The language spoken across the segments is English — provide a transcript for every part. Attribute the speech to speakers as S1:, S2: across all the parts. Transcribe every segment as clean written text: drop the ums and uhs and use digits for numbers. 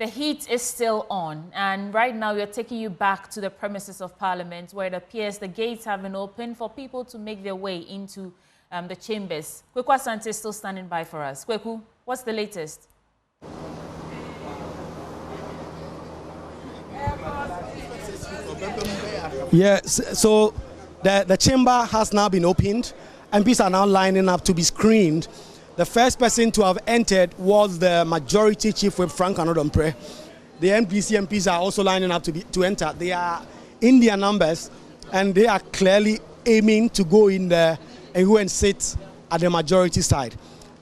S1: The heat is still on, and right now we are taking you back to the premises of Parliament, where it appears the gates have been opened for people to make their way into the chambers. Kweku Asante is still standing by for us. Kweku, what's the latest?
S2: Yes, so the chamber has now been opened. MPs are now lining up to be screened. The first person to have entered was the Majority Chief Whip Frank Anodompreh. The NDC MPs are also lining up to enter. They are in their numbers, and they are clearly aiming to go in there and go and sit at the majority side.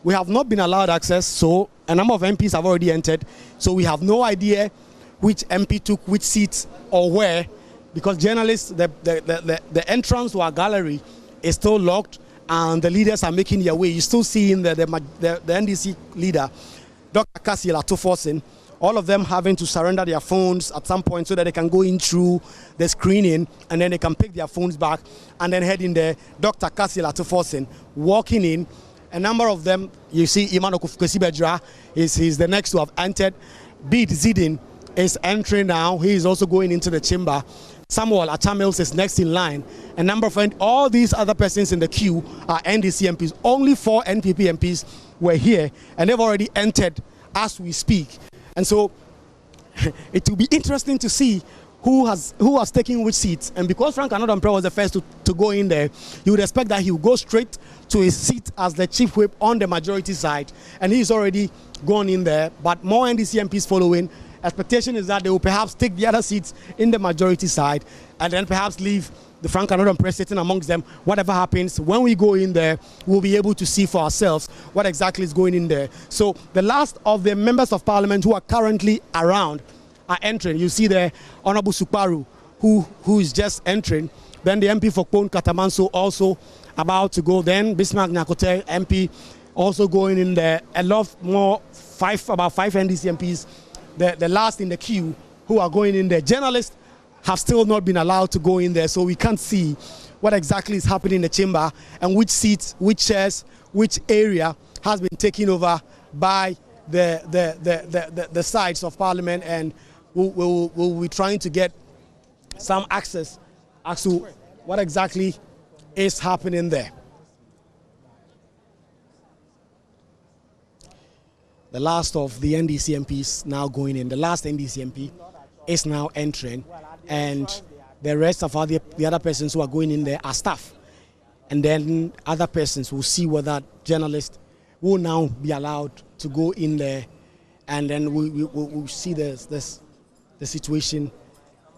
S2: We have not been allowed access, so a number of MPs have already entered. So we have no idea which MP took which seats or where, because journalists, the entrance to our gallery is still locked, and the leaders are making their way. You still see in the NDC leader, Dr. Cassiel Atoforsen, all of them having to surrender their phones at some point so that they can go in through the screening, and then they can pick their phones back and then head in there. Dr. Cassiel Atoforsen walking in. A number of them, you see Iman Okufukesibedra is the next to have entered. Bid Zidin is entering now. He is also going into the chamber. Samuel Achamils is next in line. A number of all these other persons in the queue are NDC MPs. Only 4 NPP MPs were here, and they've already entered as we speak. And so it will be interesting to see who has taken which seats. And because Frank Anodompreh was the first to go in there, you would expect that he will go straight to his seat as the chief whip on the majority side, and he's already gone in there. But more NDC MPs following. Expectation is that they will perhaps take the other seats in the majority side and then perhaps leave the Frank Anodompreh sitting amongst them. Whatever happens, when we go in there, we'll be able to see for ourselves what exactly is going in there. So the last of the members of parliament who are currently around are entering. You see the Honorable Sukparu, who is just entering. Then the MP for Kpone Katamanso also about to go. Then Bismarck Nyakote MP also going in there. A lot more, about five NDC MPs. The last in the queue who are going in there. Journalists have still not been allowed to go in there, so we can't see what exactly is happening in the chamber and which seats, which chairs, which area has been taken over by the sides of parliament, and we'll be trying to get some access as to what exactly is happening there. The last of the NDC MPs now going in. The last NDC MP is now entering, and the rest of the other persons who are going in there are staff. And then other persons will see whether journalists will now be allowed to go in there, and then we'll see the situation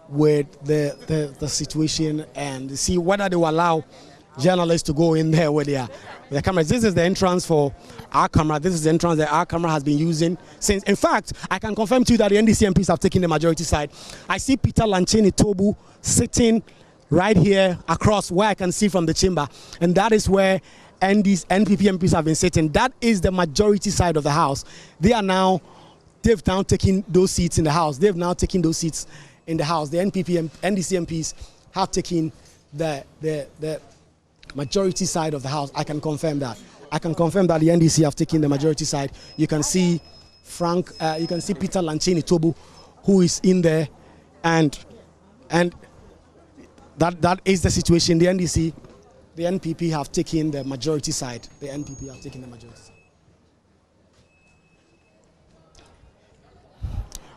S2: with the situation and see whether they will allow journalists to go in there with their cameras. This is the entrance for our camera. This is the entrance that our camera has been using since. In fact, I can confirm to you that the NDC MPs have taken the majority side. I see Peter Lanchini Tobu sitting right here across where I can see from the chamber, and that is where NPP MPs have been sitting. That is the majority side of the house. They've now taken those seats in the house. They've now taken those seats in the house. The NDC MPs have taken the majority side of the house. I can confirm that. I can confirm that the NDC have taken the majority side. You can see you can see Peter Lanchini Tobu, who is in there, and that is the situation. The NPP have taken the majority side. The NPP have taken the majority side.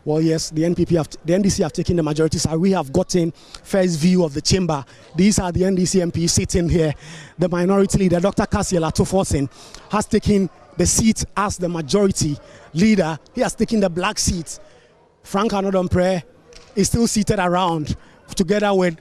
S2: Well, yes, the NDC have taken the majority side. We have gotten first view of the chamber. These are the NDC MPs sitting here. The minority leader, Dr. Cassiel Atoforsen, has taken the seat as the majority leader. He has taken the black seat. Frank Anodompreh is still seated around together with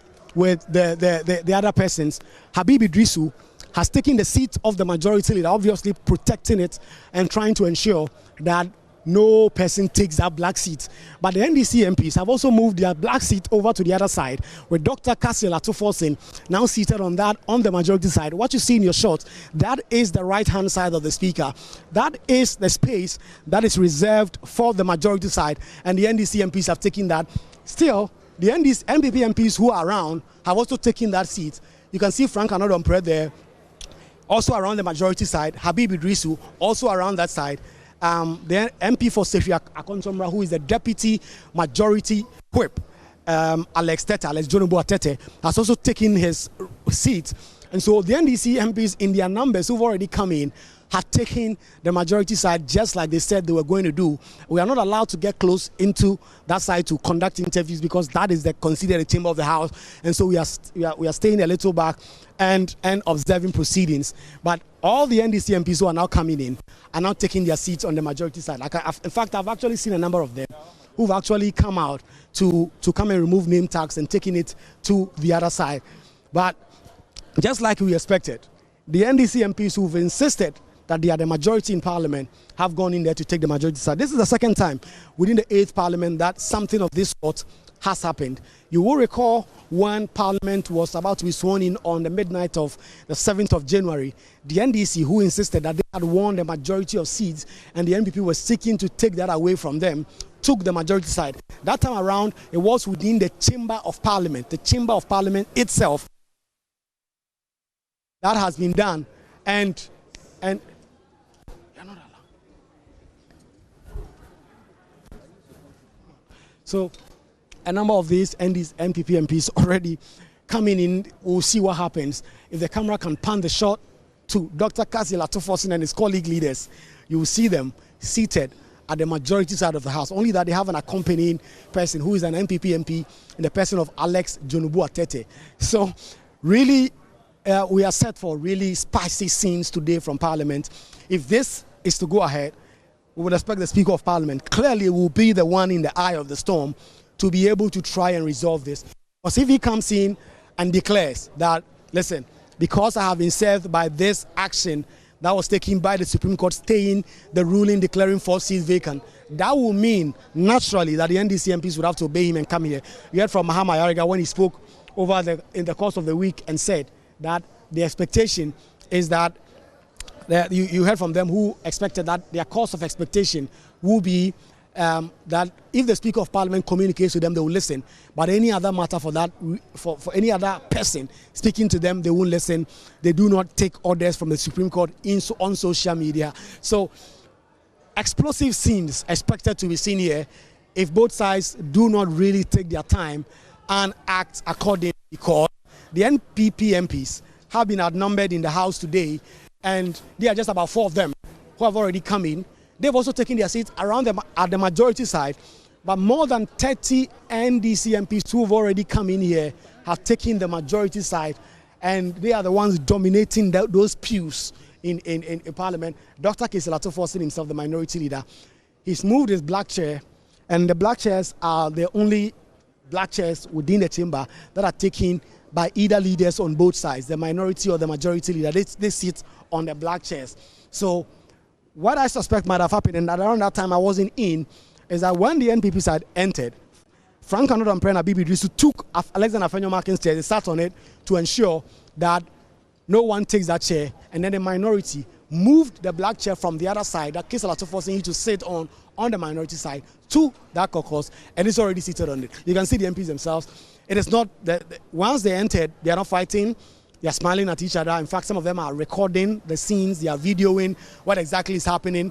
S2: the other persons. Habib Idrisu has taken the seat of the majority leader, obviously protecting it and trying to ensure that no person takes that black seat. But the NDC MPs have also moved their black seat over to the other side, with Dr. Cassiel Atoforsen now seated on the majority side. What you see in your shot, that is the right-hand side of the speaker. That is the space that is reserved for the majority side, and the NDC MPs have taken that. Still, the NPP MPs who are around have also taken that seat. You can see Frank Anodompreh there, also around the majority side. Habib Idrisu, also around that side. the MP for Sefia Akontomra, who is the deputy majority whip, Alex Jonobo Atete, has also taken his seat. And so the NDC MPs in their numbers who've already come in had taken the majority side just like they said they were going to do. We are not allowed to get close into that side to conduct interviews because that is considered the chamber of the House. And so we are staying a little back and observing proceedings. But all the NDC MPs who are now coming in are now taking their seats on the majority side. In fact, I've actually seen a number of them who've actually come out to come and remove name tags and taking it to the other side. But just like we expected, the NDC MPs who've insisted that they are the majority in Parliament have gone in there to take the majority side. This is the second time within the 8th Parliament that something of this sort has happened. You will recall when Parliament was about to be sworn in on the midnight of the 7th of January, the NDC, who insisted that they had won the majority of seats and the NPP was seeking to take that away from them, took the majority side. That time around, it was within the Chamber of Parliament, the Chamber of Parliament itself. That has been done, and you're not allowed. So a number of these NPP MPs already coming in. We'll see what happens. If the camera can pan the shot to Dr. Kasi Latofosin and his colleague leaders, you will see them seated at the majority side of the House. Only that they have an accompanying person who is an NPP MP in the person of Alex Jonobo Atete. So really, we are set for really spicy scenes today from Parliament. If this is to go ahead, we would expect the Speaker of Parliament clearly will be the one in the eye of the storm to be able to try and resolve this. Because if he comes in and declares that, listen, because I have been served by this action that was taken by the Supreme Court staying the ruling declaring 4 seats vacant, that will mean naturally that the NDC MPs would have to obey him and come here. You heard from Mahama Yariga when he spoke in the course of the week and said that the expectation is that you heard from them who expected that their course of expectation will be that if the Speaker of Parliament communicates with them, they will listen. But any other matter for any other person speaking to them, they won't listen. They do not take orders from the Supreme Court on social media. So explosive scenes expected to be seen here if both sides do not really take their time and act accordingly, because the NPP MPs have been outnumbered in the House today, and there are just about 4 of them who have already come in. They've also taken their seats around them at the majority side, but more than 30 NDC MPs who have already come in here have taken the majority side, and they are the ones dominating those pews in Parliament. Dr. Keselato Forson himself, the minority leader, he's moved his black chair, and the black chairs are the only black chairs within the chamber that are taken by either leaders on both sides, the minority or the majority leader. They sit on the black chairs. So what I suspect might have happened, and around that time I wasn't in, is that when the NPP side entered, Frank Anodam Prena Bibi Drisu took Alexander Afenyo-Markin's chair, they sat on it to ensure that no one takes that chair, and then the minority moved the black chair from the other side that Keselato forcing you to sit on the minority side to that caucus, and it's already seated on it. You can see the MPs themselves. It is not that once they entered, they are not fighting. They are smiling at each other. In fact, some of them are recording the scenes. They are videoing what exactly is happening.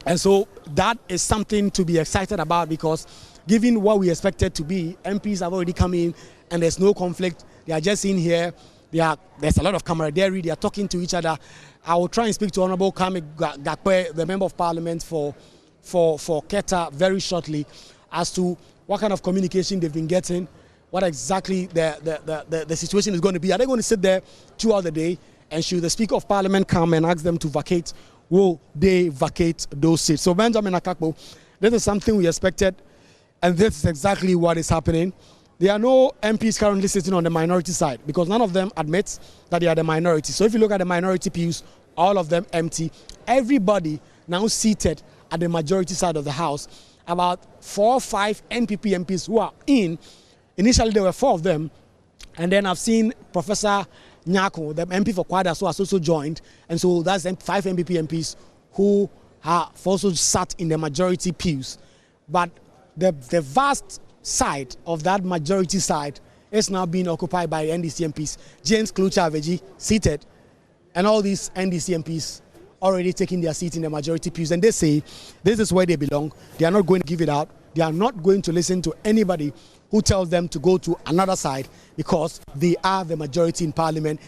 S2: And so that is something to be excited about, because given what we expected to be, MPs have already come in and there's no conflict. They are just in here. There's a lot of camaraderie. They are talking to each other. I will try and speak to Honorable Kame Gakwe, the Member of Parliament for Keta, very shortly as to what kind of communication they've been getting, what exactly the situation is going to be. Are they going to sit there throughout the day, and should the Speaker of Parliament come and ask them to vacate, will they vacate those seats? So Benjamin Akakpo, this is something we expected, and this is exactly what is happening. There are no MPs currently sitting on the minority side because none of them admits that they are the minority. So if you look at the minority pews, all of them empty. Everybody now seated at the majority side of the House. About 4 or 5 NPP MPs who are in. Initially, there were 4 of them. And then I've seen Professor Nyako, the MP for Kwada, who has also joined. And so that's 5 NPP MPs who have also sat in the majority pews. But the vast side of that majority side is now being occupied by NDC MPs. James Klucha Aveji seated, and all these NDC MPs already taking their seat in the majority pews, and they say this is where they belong. They are not going to give it out. They are not going to listen to anybody who tells them to go to another side, because they are the majority in Parliament,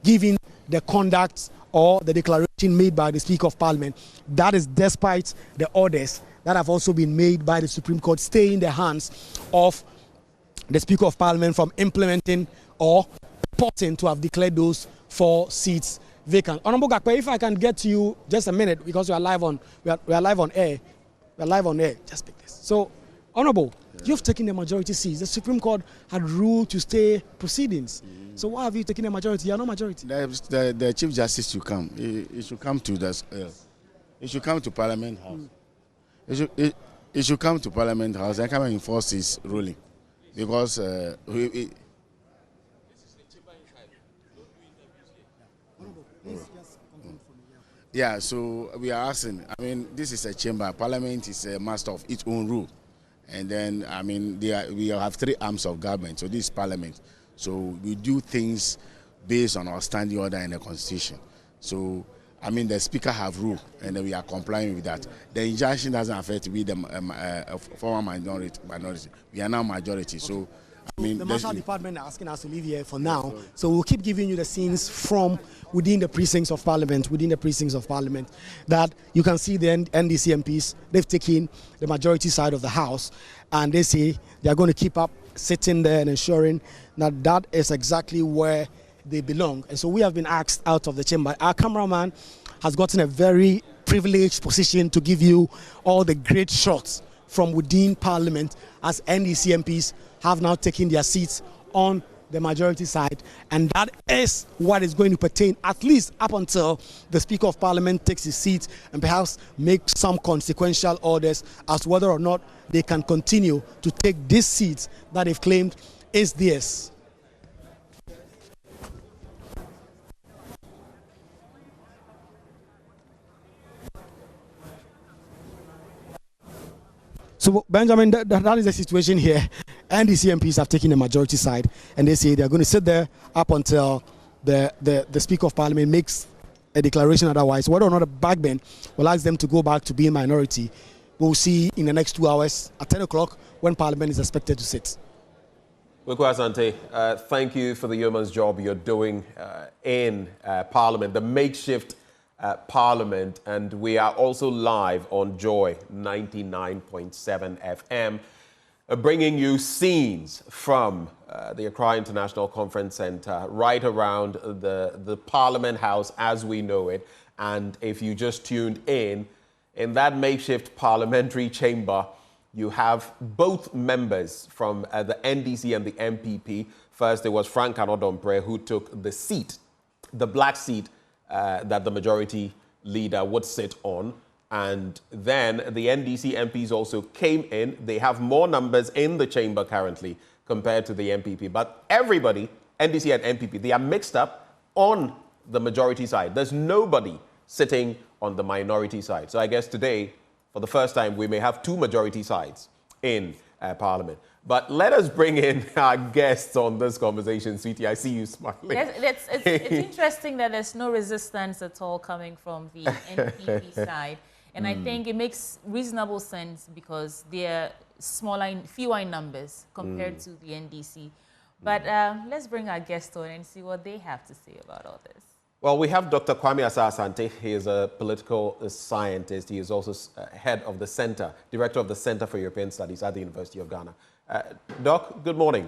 S2: given the conduct or the declaration made by the Speaker of Parliament. That is despite the orders that have also been made by the Supreme Court, stay in the hands of the Speaker of Parliament from implementing or purporting to have declared those 4 seats vacant. Honorable Gakwe, if I can get to you just a minute, because we are live on air. We are live on air. Just pick this. So, Honorable, you've taken the majority seats. The Supreme Court had ruled to stay proceedings. So why have you taken the majority? You are not majority.
S3: The Chief Justice should come. He should come to this. He should come to Parliament House. He should come to Parliament House and come and enforce his ruling, because yeah, so we are asking, I mean, this is a chamber. Parliament is a master of its own rule. And then, I mean, we have 3 arms of government, so this is Parliament. So we do things based on our standing order in the Constitution. So, I mean, the Speaker have rule, and then we are complying with that. The injunction doesn't affect we the former minority. We are now majority, so... I mean,
S2: the Marshal Department are asking us to leave here for now, so we'll keep giving you the scenes from within the precincts of Parliament, that you can see the NDC MPs. They've taken the majority side of the House, and they say they are going to keep up sitting there and ensuring that that is exactly where they belong. And so we have been asked out of the chamber. Our cameraman has gotten a very privileged position to give you all the great shots from within Parliament, as NDC MPs have now taken their seats on the majority side, and that is what is going to pertain at least up until the Speaker of Parliament takes his seat and perhaps makes some consequential orders as to whether or not they can continue to take this seat that they've claimed is theirs. So, Benjamin, that is the situation here. NDC MPs have taken the majority side, and they say they're going to sit there up until the Speaker of Parliament makes a declaration otherwise. Whether or not the backbench will ask them to go back to being minority, we'll see in the next 2 hours at 10 o'clock when Parliament is expected to sit.
S4: Kweku Asante, thank you for the yeoman's job you're doing in Parliament, the makeshift Parliament, and we are also live on Joy 99.7 FM, bringing you scenes from the Accra International Conference Center, right around the Parliament House as we know it. And if you just tuned in that makeshift parliamentary chamber, you have both members from the NDC and the MPP. First, it was Frank Anodombre who took the seat, the black seat, that the majority leader would sit on. And then the NDC MPs also came in. They have more numbers in the chamber currently compared to the MPP. But everybody, NDC and MPP, they are mixed up on the majority side. There's nobody sitting on the minority side. So I guess today, for the first time, we may have 2 majority sides in Parliament. But let us bring in our guests on this conversation. Sweetie, I see you smiling.
S1: Yes, it's interesting that there's no resistance at all coming from the NPP side. And I think it makes reasonable sense because they're fewer in numbers compared to the NDC. But let's bring our guests on and see what they have to say about all this.
S4: Well, we have Dr. Kwame Asah-Asante. He is a political scientist. He is also head of the center, director of the Center for European Studies at the University of Ghana. Doc, good morning.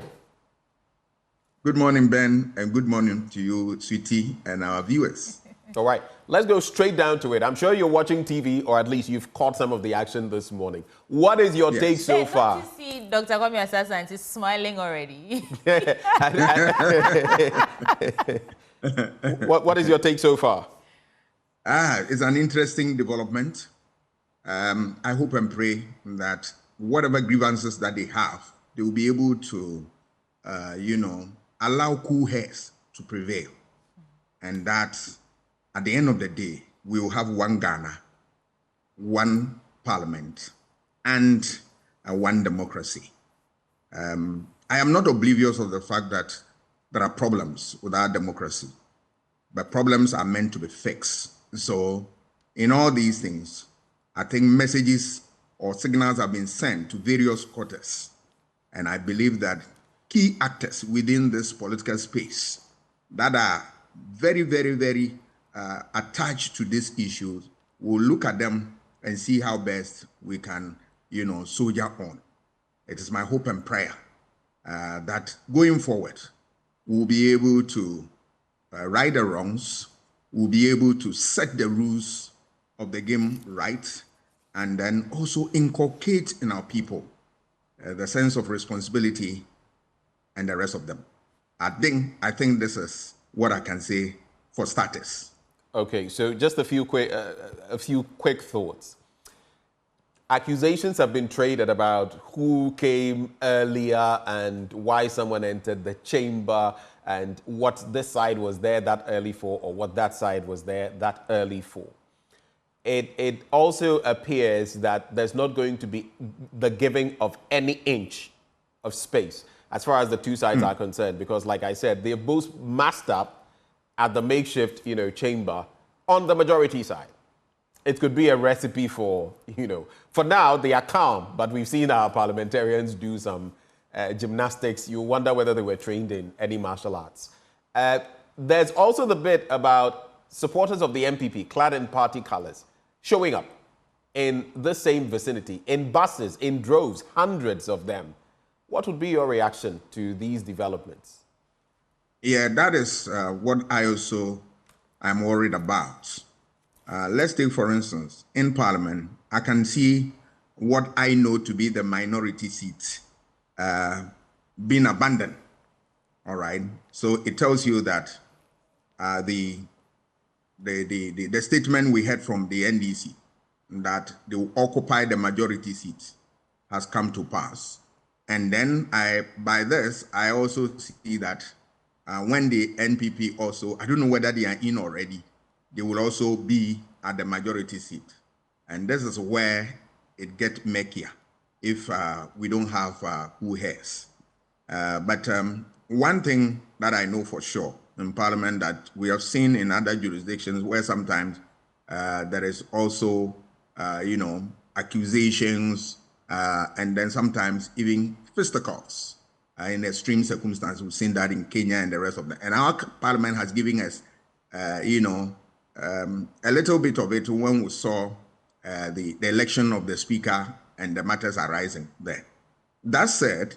S5: Good morning, Ben, and good morning to you, Sweetie, and our viewers.
S4: All right, let's go straight down to it. I'm sure you're watching TV, or at least you've caught some of the action this morning. What is your take so far?
S1: Don't you see Dr. Kwame Asah-Asante smiling already?
S4: What is your take so far?
S5: It's an interesting development. I hope and pray that whatever grievances that they have, they will be able to, allow cool heads to prevail. And that at the end of the day, we will have one Ghana, one parliament, and one democracy. I am not oblivious of the fact that there are problems with our democracy, but problems are meant to be fixed. So in all these things, I think messages or signals have been sent to various quarters. And I believe that key actors within this political space that are very, very, very attached to these issues will look at them and see how best we can, soldier on. It is my hope and prayer that going forward, we'll be able to right the wrongs, we'll be able to set the rules of the game right, and then also inculcate in our people the sense of responsibility and the rest of them. I think this is what I can say for starters.
S4: Okay, so just a few quick thoughts. Accusations have been traded about who came earlier and why someone entered the chamber and what this side was there that early for or what that side was there that early for. It also appears that there's not going to be the giving of any inch of space as far as the two sides are concerned, because like I said, they're both massed up at the makeshift, chamber on the majority side. It could be a recipe for, for now they are calm, but we've seen our parliamentarians do some gymnastics. You wonder whether they were trained in any martial arts. There's also the bit about supporters of the MPP, clad in party colors, showing up in the same vicinity, in buses, in droves, hundreds of them. What would be your reaction to these developments?
S5: Yeah, that is what I also am worried about. Let's take, for instance, in Parliament, I can see what I know to be the minority seats being abandoned. All right. So it tells you that the statement we had from the NDC that they will occupy the majority seats has come to pass. And then by this, I also see that when the NPP also, I don't know whether they are in already, they will also be at the majority seat. And this is where it gets murkier if we don't have who has. But one thing that I know for sure in Parliament that we have seen in other jurisdictions where sometimes there is also, accusations and then sometimes even fisticuffs. In extreme circumstances, we've seen that in Kenya and the rest of them. And our Parliament has given us, a little bit of it when we saw the election of the Speaker and the matters arising there. That said,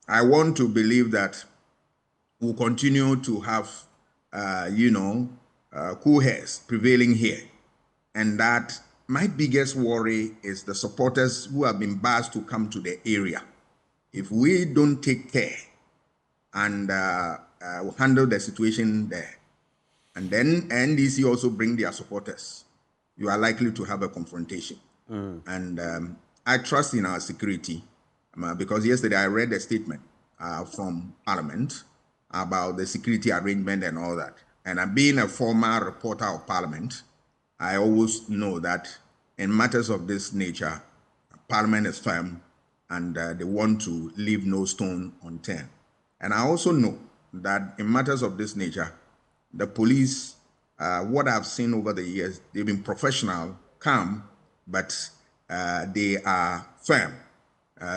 S5: I want to believe that we'll continue to have, cool heads prevailing here. And that my biggest worry is the supporters who have been asked to come to the area. If we don't take care and handle the situation there, and then NDC also bring their supporters, you are likely to have a confrontation. And I trust in our security because yesterday I read a statement from Parliament about the security arrangement and all that. And being a former reporter of Parliament, I always know that in matters of this nature, Parliament is firm and they want to leave no stone unturned. And I also know that in matters of this nature, the police, what I've seen over the years, they've been professional, calm, but they are firm.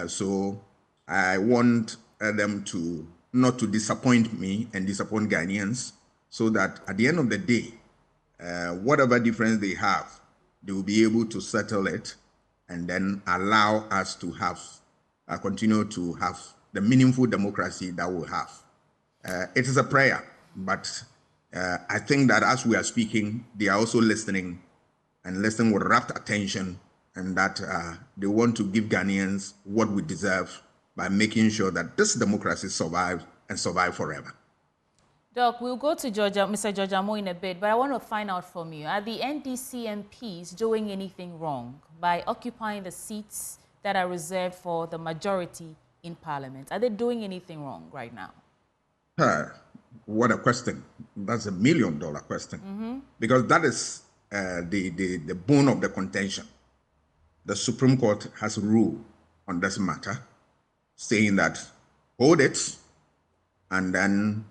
S5: So I want them to not to disappoint me and disappoint Ghanaians, so that at the end of the day, whatever difference they have, they will be able to settle it and then allow us to have, continue to have the meaningful democracy that we'll have. It is a prayer, but I think that as we are speaking, they are also listening and listening with rapt attention, and that they want to give Ghanaians what we deserve by making sure that this democracy survives and survive forever.
S1: Doc, we'll go to Mr. George Amo in a bit, but I want to find out from you, are the NDC MPs doing anything wrong by occupying the seats that are reserved for the majority in Parliament? Are they doing anything wrong right now?
S5: What a question. That's $1 million question. Because that is the bone of the contention. The Supreme Court has ruled on this matter, saying that hold it, and then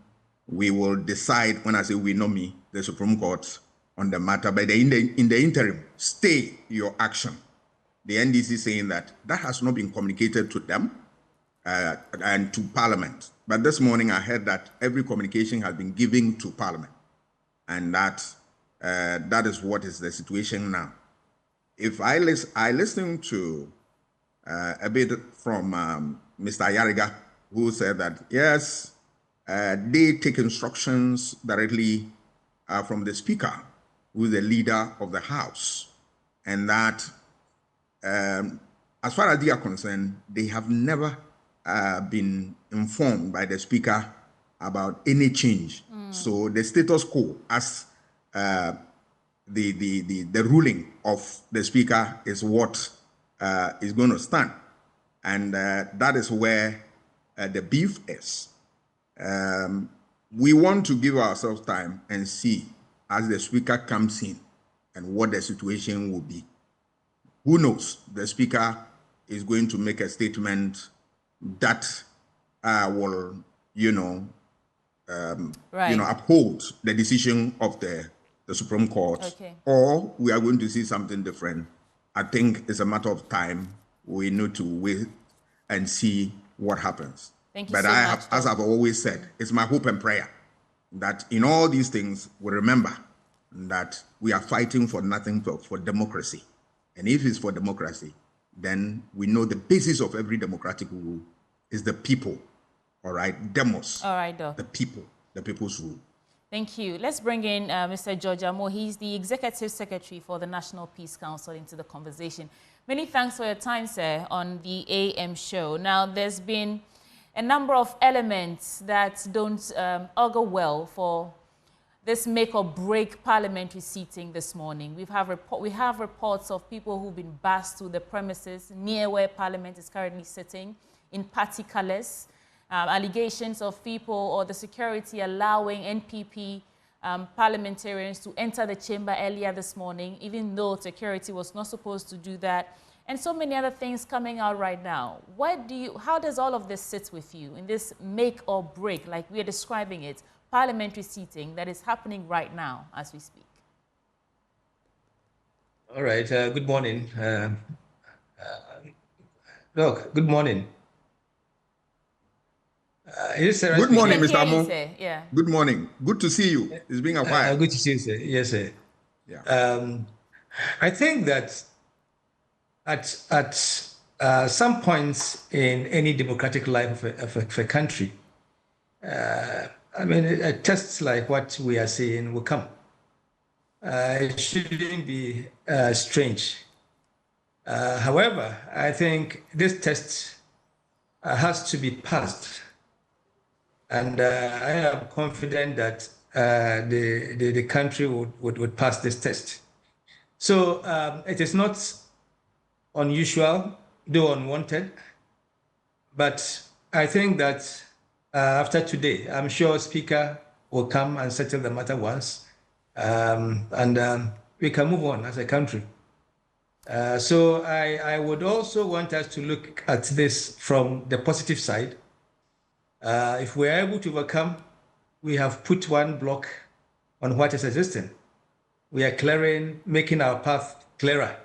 S5: we will decide. When I say we, know me, the Supreme Court, on the matter, but in the interim, stay your action. The NDC saying that has not been communicated to them and to Parliament. But this morning I heard that every communication has been given to Parliament, and that is what is the situation now. If I listen to a bit from Mr. Ayariga, who said that yes, they take instructions directly from the Speaker, who is the leader of the House, and that as far as they are concerned, they have never been informed by the Speaker about any change. So the status quo, as the ruling of the Speaker, is what is going to stand, and that is where the beef is. We want to give ourselves time and see as the Speaker comes in and what the situation will be. Who knows? The Speaker is going to make a statement that will, uphold the decision of the Supreme Court, or we are going to see something different. I think it's a matter of time. We need to wait and see what happens.
S1: Thank you
S5: but
S1: so much,
S5: as I've always said, it's my hope and prayer that in all these things we remember that we are fighting for nothing for democracy. And if it's for democracy, then we know the basis of every democratic rule is the people. All right, demos.
S1: All right, Doc.
S5: The people, the people's rule.
S1: Thank you. Let's bring in Mr. George Amo. He's the Executive Secretary for the National Peace Council into the conversation. Many thanks for your time, sir, on the AM show. Now, there's been a number of elements that don't augur well for this make or break parliamentary seating this morning. We have reports of people who've been bussed to the premises near where Parliament is currently sitting in party colours. Allegations of people or the security allowing NPP parliamentarians to enter the chamber earlier this morning, even though security was not supposed to do that, and so many other things coming out right now. How does all of this sit with you in this make or break, like we are describing it, parliamentary seating that is happening right now as we speak?
S6: All right. Good morning. Look, good morning.
S5: Good morning, Mr. Amo.
S1: Yeah.
S5: Good morning. Good to see you. It's been a while.
S6: Good to see you, sir. Yes, sir.
S5: Yeah.
S6: I think that at some points in any democratic life of a country, tests like what we are seeing will come. It shouldn't be strange. However, I think this test has to be passed. And I am confident that the country would pass this test. So it is not unusual, though unwanted, but I think that after today, I'm sure Speaker will come and settle the matter once, and we can move on as a country. So I would also want us to look at this from the positive side. If we're able to overcome, we have put one block on what is existing. We are making our path clearer.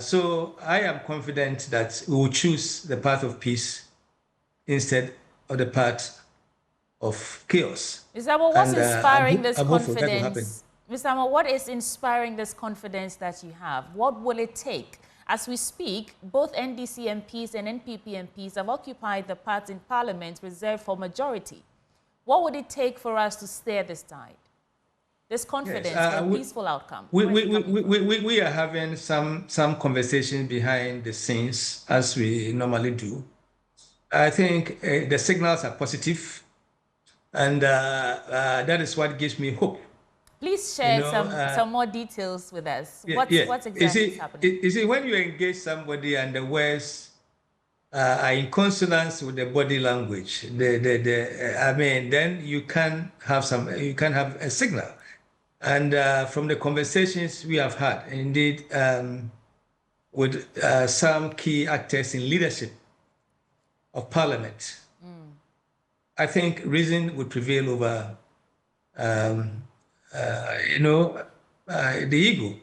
S6: So I am confident that we will choose the path of peace instead of the path of chaos.
S1: Mr. Amo, what's inspiring this confidence? Mr. Amo, what is inspiring this confidence that you have? What will it take? As we speak, both NDC MPs and NPP MPs have occupied the parts in Parliament reserved for majority. What would it take for us to steer this tide? This confidence, a peaceful outcome.
S6: We are having some conversations behind the scenes, as we normally do. I think the signals are positive, and that is what gives me hope.
S1: Please share some more details with us. What's exactly happening?
S6: You see, when you engage somebody and the words are in consonance with the body language, then you can have a signal. And from the conversations we have had, indeed, with some key actors in leadership of Parliament, I think reason would prevail over the ego.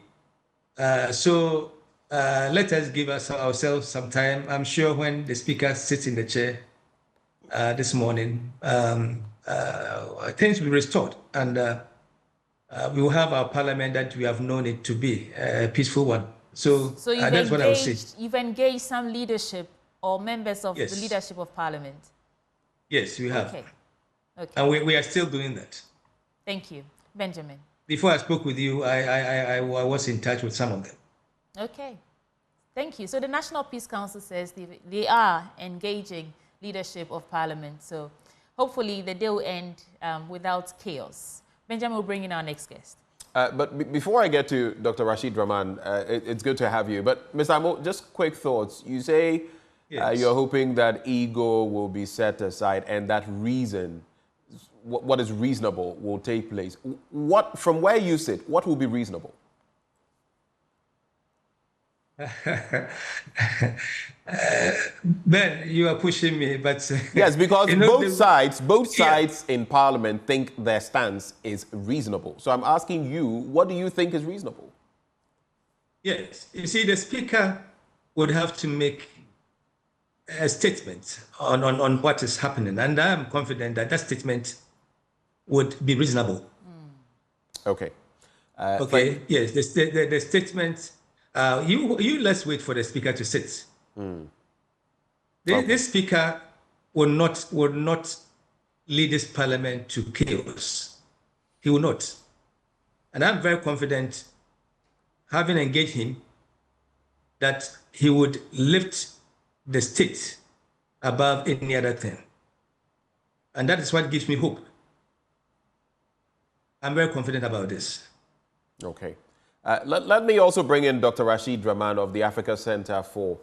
S6: So let us give ourselves some time. I'm sure when the speaker sits in the chair this morning, things will be restored, and we will have our parliament that we have known it to be a peaceful one. So, that's what I would say.
S1: You've engaged some leadership or members of
S6: Yes.
S1: the leadership of parliament.
S6: Yes, we have.
S1: Okay. Okay.
S6: And we are still doing that.
S1: Thank you, Benjamin.
S6: Before I spoke with you, I was in touch with some of them.
S1: Okay. Thank you. So the National Peace Council says they are engaging leadership of parliament. So hopefully the day will end without chaos. Benjamin will bring in our next guest.
S4: But before I get to Dr. Rashid Rahman, it's good to have you. But Mr. Amo, just quick thoughts. You say
S6: Yes.
S4: you're hoping that ego will be set aside and that reason, what is reasonable, will take place. From where you sit, what will be reasonable?
S6: Ben, you are pushing me, but
S4: Yes, because both sides
S6: Yeah.
S4: in Parliament think their stance is reasonable. So I'm asking you, what do you think is reasonable?
S6: Yes, you see, the speaker would have to make a statement on what is happening, and I am confident that that statement would be reasonable.
S4: Okay.
S6: Okay. Yes, the statement. You let's wait for the speaker to sit. This speaker will not lead this parliament to chaos. He will not, and I'm very confident, having engaged him, that he would lift the state above any other thing, and that is what gives me hope. I'm very confident about this.
S4: Okay. Let me also bring in Dr. Rashid Rahman of the Africa Center for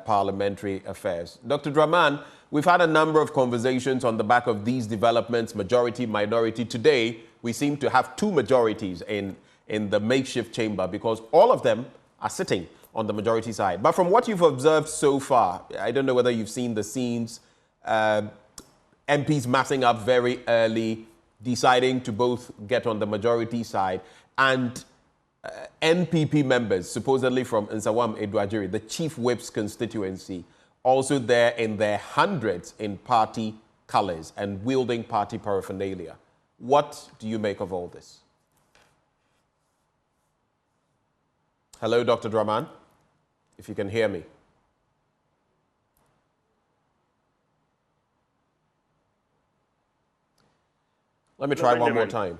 S4: Parliamentary Affairs. Dr. Rahman, we've had a number of conversations on the back of these developments, majority, minority. Today, we seem to have two majorities in the makeshift chamber because all of them are sitting on the majority side. But from what you've observed so far, I don't know whether you've seen the scenes, MPs massing up very early, deciding to both get on the majority side, and NPP members, supposedly from Nsawam Edwajiri, the chief whip's constituency, also there in their hundreds in party colors and wielding party paraphernalia. What do you make of all this? Hello, Dr. Rahman, if you can hear me. Let me try one more time.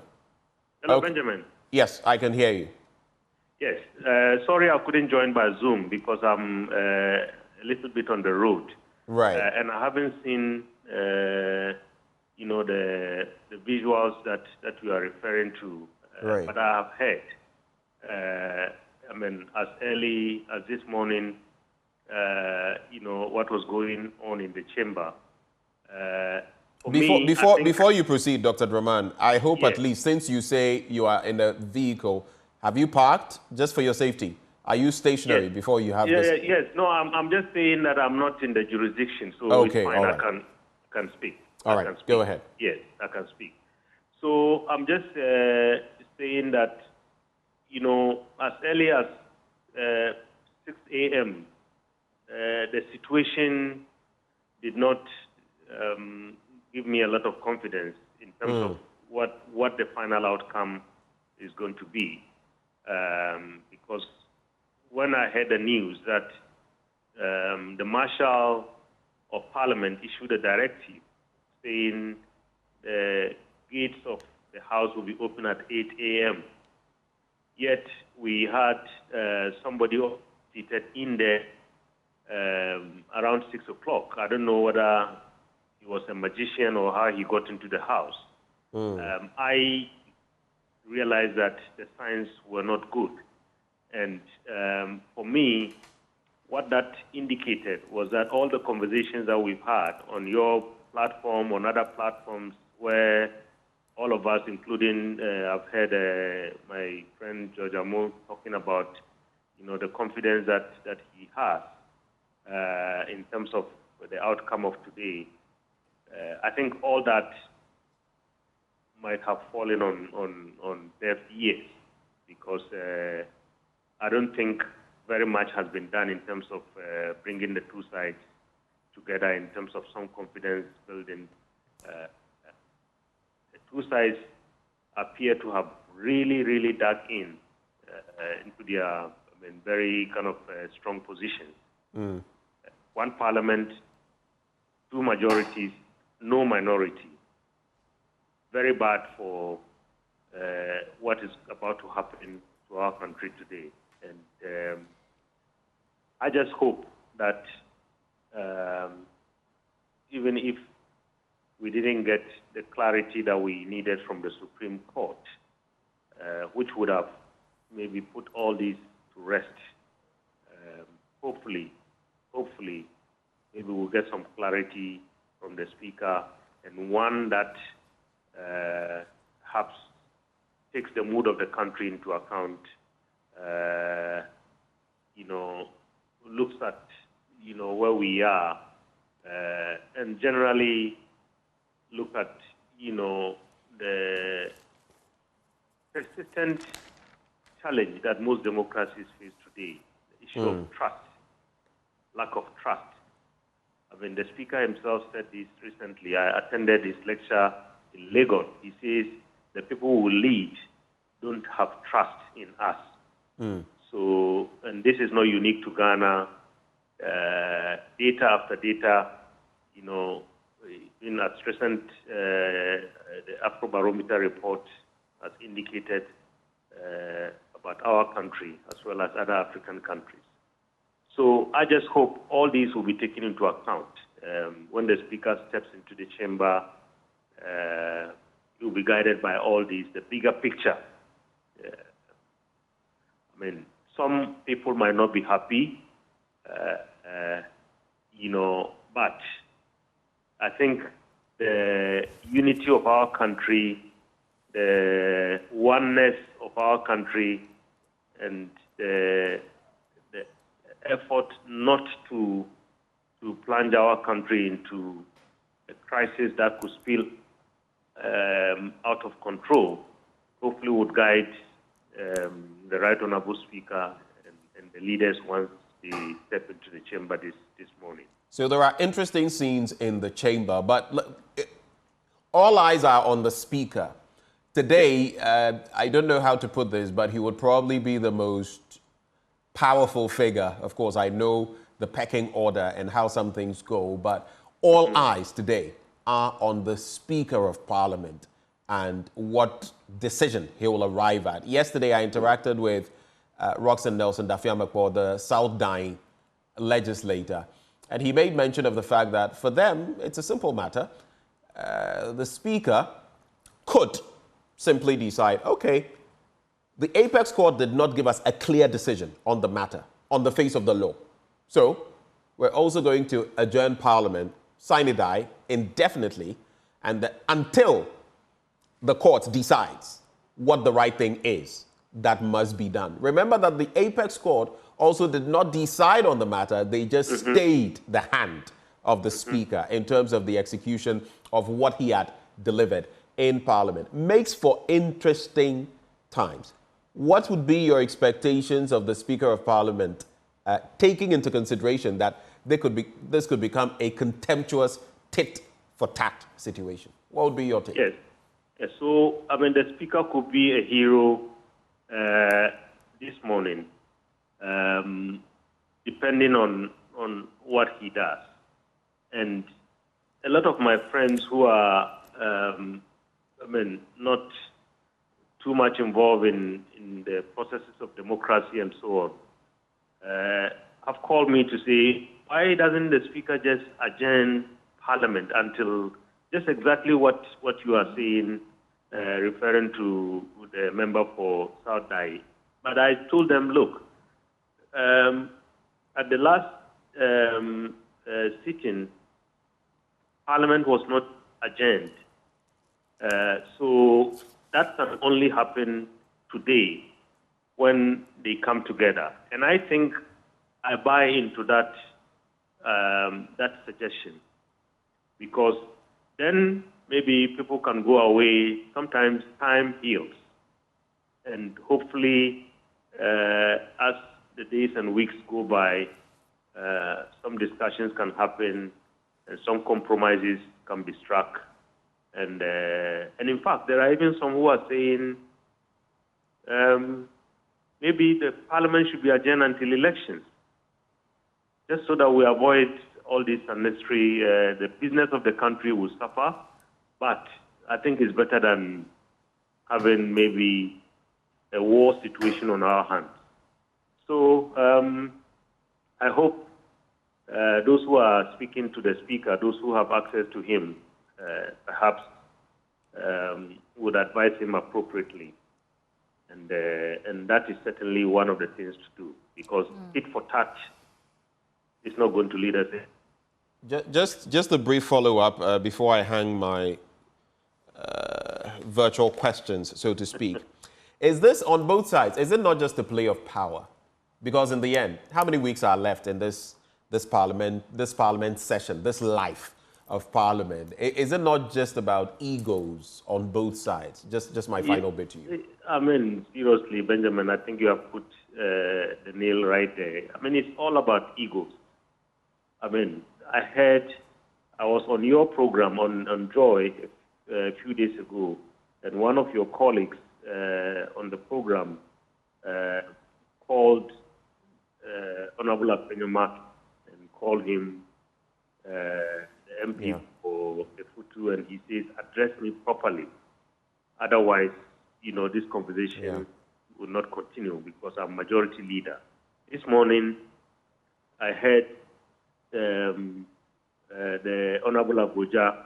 S7: Hello,
S4: Okay.
S7: Benjamin.
S4: Yes, I can hear you.
S7: Yes. Sorry I couldn't join by Zoom because I'm a little bit on the road.
S4: Right.
S7: And I haven't seen, the visuals that you are referring to.
S4: Right.
S7: But I have heard, as early as this morning, what was going on in the chamber.
S4: Before you proceed, Dr. Rahman, I hope
S7: Yes.
S4: at least, since you say you are in a vehicle, have you parked just for your safety? Are you stationary
S7: Yes.
S4: before you have this?
S7: Yes. No, I'm just saying that I'm not in the jurisdiction, so
S4: Okay,
S7: it's fine.
S4: all
S7: I
S4: right.
S7: can speak.
S4: All
S7: I
S4: right,
S7: can speak.
S4: go ahead.
S7: Yes, I can speak. So I'm just saying that, as early as 6 a.m., the situation did not give me a lot of confidence in terms of what the final outcome is going to be. Because when I heard the news that the Marshal of Parliament issued a directive saying the gates of the House will be open at 8 a.m., yet we had somebody seated in there around 6 o'clock. I don't know whether he was a magician or how he got into the house. I realized that the signs were not good. And for me, what that indicated was that all the conversations that we've had on your platform, on other platforms, where all of us, including I've heard my friend George Amo talking about, the confidence that he has in terms of the outcome of today. I think all that might have fallen on deaf ears, because I don't think very much has been done in terms of bringing the two sides together in terms of some confidence building. The two sides appear to have really dug in into their very kind of strong positions. One parliament, two majorities, no minority. Very bad for what is about to happen to our country today. And I just hope that even if we didn't get the clarity that we needed from the Supreme Court, which would have maybe put all these to rest, hopefully, maybe we'll get some clarity from the Speaker, and one that perhaps takes the mood of the country into account, looks at, where we are, and generally look at, the persistent challenge that most democracies face today, the issue of trust, lack of trust. I mean, the Speaker himself said this recently. I attended his lecture in Lagos. He says the people who will lead don't have trust in us. So, and this is not unique to Ghana. Data after data, in its recent the Afrobarometer report has indicated about our country as well as other African countries. So I just hope all these will be taken into account. When the Speaker steps into the chamber, he will be guided by all these, the bigger picture. I mean, some people might not be happy, but I think the unity of our country, the oneness of our country, and the effort not to plunge our country into a crisis that could spill out of control, hopefully would guide the Right Honourable Speaker and the leaders once they step into the chamber this morning.
S4: So there are interesting scenes in the chamber, but look, all eyes are on the Speaker. Today, I don't know how to put this, but he would probably be the most powerful figure. Of course, I know the pecking order and how some things go, but all eyes today are on the Speaker of Parliament and what decision he will arrive at. Yesterday, I interacted with Roxanne Nelson Dafiamakpo, the South Dying legislator, and he made mention of the fact that for them, it's a simple matter. The Speaker could simply decide, okay, the Apex Court did not give us a clear decision on the matter, on the face of the law. So we're also going to adjourn Parliament, sine die, indefinitely, and until the court decides what the right thing is that must be done. Remember that the Apex Court also did not decide on the matter. They just stayed the hand of the Speaker in terms of the execution of what he had delivered in Parliament. Makes for interesting times. What would be your expectations of the Speaker of Parliament, taking into consideration that this could become a contemptuous tit-for-tat situation? What would be your take?
S7: Yes. So, I mean, the Speaker could be a hero this morning, depending on what he does. And a lot of my friends who are, not too much involved in the processes of democracy and so on, have called me to say, why doesn't the Speaker just adjourn Parliament until just exactly what you are saying, referring to the member for South Dai? But I told them, look, at the last sitting, Parliament was not adjourned. So that can only happen today when they come together. And I think I buy into that suggestion, because then maybe people can go away. Sometimes time heals. And hopefully, as the days and weeks go by, some discussions can happen and some compromises can be struck. And in fact, there are even some who are saying maybe the parliament should be adjourned until elections, just so that we avoid all this unnecessary, the business of the country will suffer. But I think it's better than having maybe a war situation on our hands. So I hope those who are speaking to the speaker, those who have access to him, perhaps would advise him appropriately. And that is certainly one of the things to do, because tit for tat is not going to lead us in.
S4: Just a brief follow-up before I hang my virtual questions, so to speak. Is this on both sides? Is it not just a play of power? Because in the end, how many weeks are left in this parliament session, this life of parliament? Is it not just about egos on both sides? Just my final bit to you.
S7: I mean, seriously, Benjamin, I think you have put the nail right there. I mean, it's all about egos. I mean, I was on your program on Joy a few days ago, and one of your colleagues on the program called Honorable Apenyomak and called him the MP for the Futu, and he says, address me properly. Otherwise, this conversation will not continue because I'm majority leader. This morning, I heard the Honorable Abuja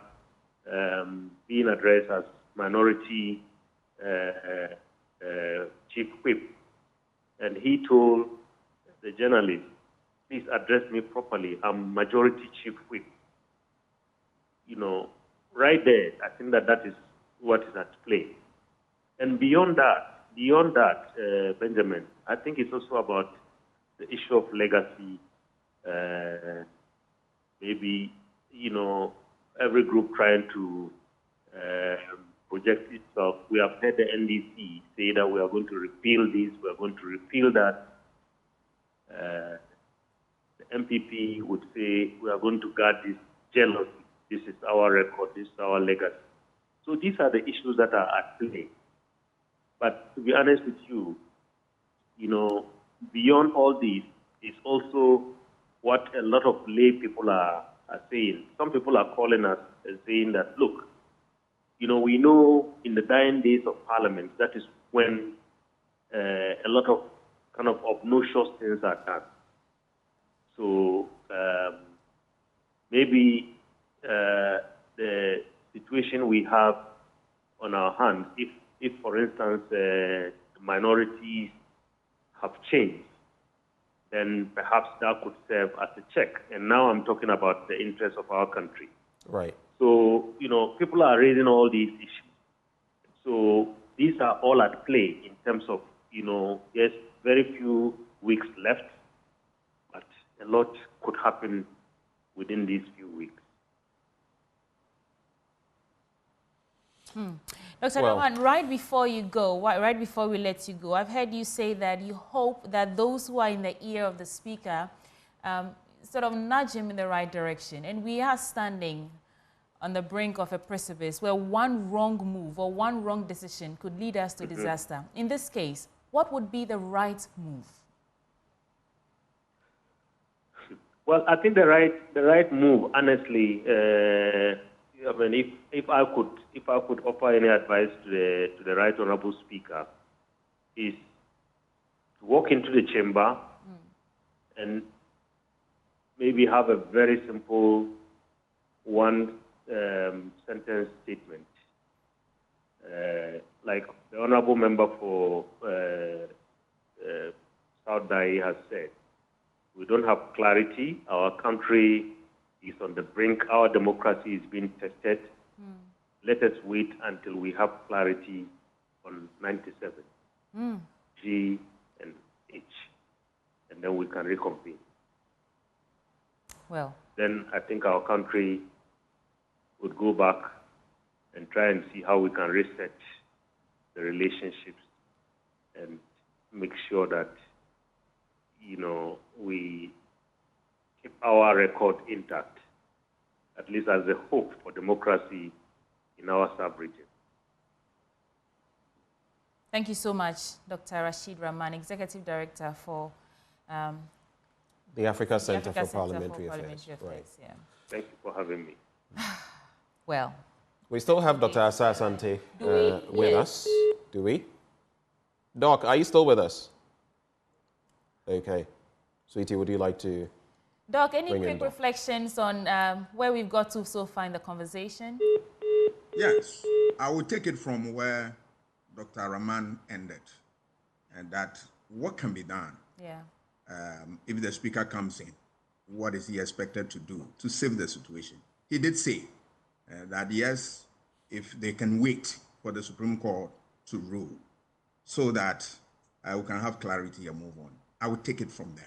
S7: being addressed as minority chief whip, and he told the journalist, please address me properly, I'm majority chief whip. Right there, I think that is what is at play. And beyond that, Benjamin, I think it's also about the issue of legacy. Maybe, every group trying to project itself. We have heard the NDC say that we are going to repeal this, we are going to repeal that. The MPP would say we are going to guard this jealousy. This is our record, this is our legacy. So these are the issues that are at play. But to be honest with you, beyond all this is also what a lot of lay people are saying. Some people are calling us and saying that, look, we know in the dying days of Parliament, that is when a lot of kind of obnoxious things are done. So maybe the situation we have on our hands, if for instance, the minorities have changed, then perhaps that could serve as a check. And now I'm talking about the interests of our country.
S4: Right.
S7: So, people are raising all these issues. So these are all at play in terms of, yes, very few weeks left, but a lot could happen within these few weeks.
S1: Dr. Norman, right before you go, right before we let you go, I've heard you say that you hope that those who are in the ear of the speaker sort of nudge him in the right direction. And we are standing on the brink of a precipice where one wrong move or one wrong decision could lead us to disaster. In this case, what would be the right move?
S7: Well, I think the right move, honestly, I mean, if I could offer any advice to the right honorable speaker, is to walk into the chamber and maybe have a very simple one sentence statement, like the honorable member for South Dai has said. We don't have clarity. Our country is on the brink. Our democracy is being tested. Let us wait until we have clarity on 97, G and H, and then we can reconvene. Well, then I think our country would go back and try and see how we can research the relationships and make sure that, we keep our record intact, at least as a hope for democracy in our sub-region.
S1: Thank you so much, Dr. Rashid Rahman, Executive Director for
S4: the Africa Center for Parliamentary Affairs.
S1: Right. Yeah.
S7: Thank you for having me.
S1: Well,
S4: we still have Dr. Asa Asante with us. Do we? Doc, are you still with us? Okay. Sweetie, would you like to...
S1: Doc, any quick reflections on where we've got to so far in the conversation?
S5: Yes, I will take it from where Dr. Rahman ended, and that what can be done if the speaker comes in. What is he expected to do to save the situation? He did say that yes, if they can wait for the Supreme Court to rule so that we can have clarity and move on. I would take it from there.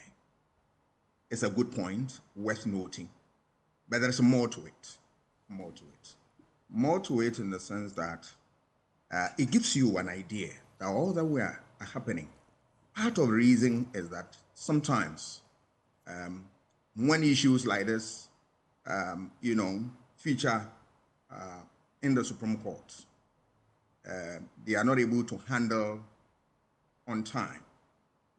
S5: It's a good point, worth noting, but there's more to it, more to it in the sense that it gives you an idea that all that we are happening. Part of the reason is that sometimes when issues like this, feature in the Supreme Court, they are not able to handle on time.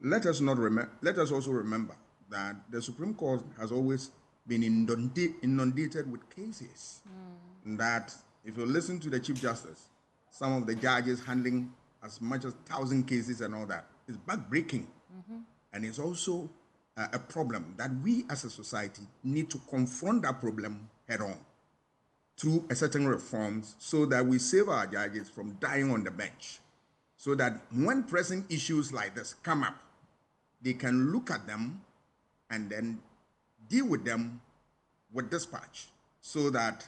S5: Let us also remember that the Supreme Court has always been inundated with cases. That if you listen to the Chief Justice, some of the judges handling as much as 1,000 cases and all that is backbreaking. And it's also a problem that we as a society need to confront that problem head on through a certain reforms so that we save our judges from dying on the bench. So that when pressing issues like this come up, they can look at them and then deal with them with dispatch so that,